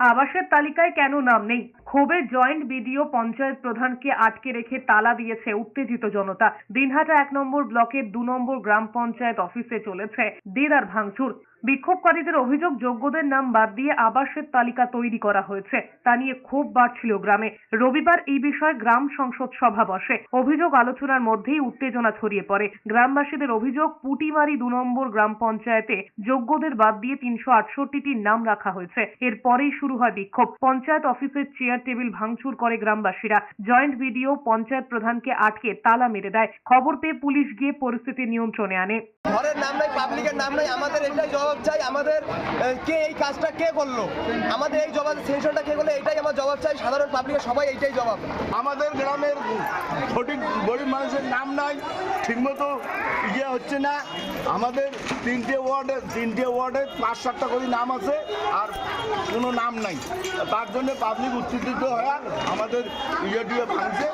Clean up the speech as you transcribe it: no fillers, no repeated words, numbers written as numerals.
আবাসের তালিকায় কেন নাম নেই? ক্ষোভে জয়েন্ট বিডিও পঞ্চায়েত প্রধানকে আটকে রেখে তালা দিয়েছে উত্তেজিত জনতা। দিনহাটা 1 নম্বর ব্লকের 2 নম্বর গ্রাম পঞ্চায়েত অফিসে চলেছে দেদার ভাঙচুর। বিক্ষোভকারীদের অভিযোগ, যোগ্যদের নাম বাদ দিয়ে আবাসের তালিকা তৈরি করা হয়েছে। তা নিয়ে ক্ষোভ বাড়ছিল গ্রামে। রবিবার এই বিষয়ে গ্রাম সংসদ সভা বসে। অভিযোগ আলোচনার মধ্যেই উত্তেজনা ছড়িয়ে পড়ে। গ্রামবাসীদের অভিযোগ, পুটিমারি 2 নম্বর গ্রাম পঞ্চায়েতে যোগ্যদের বাদ দিয়ে 368টির নাম রাখা হয়েছে। এরপরেই শুরু হয় বিক্ষোভ। পঞ্চায়েত অফিসের চেয়ার টেবিল ভাঙচুর করে গ্রামবাসীরা। জয়েন্ট বিডিও পঞ্চায়েত প্রধানকে আটকে তালা মেরে দেয়। খবর পেয়ে পুলিশ গিয়ে পরিস্থিতি নিয়ন্ত্রণে আনে। ঘরের নাম নাই, পাবলিকের নাম নাই, আমাদের এটাই জবাব চাই। আমাদের কে এই কাজটা কে করলো, আমাদের এই জবাব সেশনটা কে করলো, এটাই আমার জবাব চাই। সাধারণ পাবলিকের সবাই এইটাই জবাব। আমাদের গ্রামের সঠিক গরিব মানুষের নাম নাই, ঠিকমতো ইয়ে হচ্ছে না। আমাদের তিনটে ওয়ার্ডে 5-7টা করে নাম আছে, আর কোনো নাম নাই। তার জন্য পাবলিক উত্তেজিত হয়ে আমাদের ইয়ে দিয়ে ভাঙছে।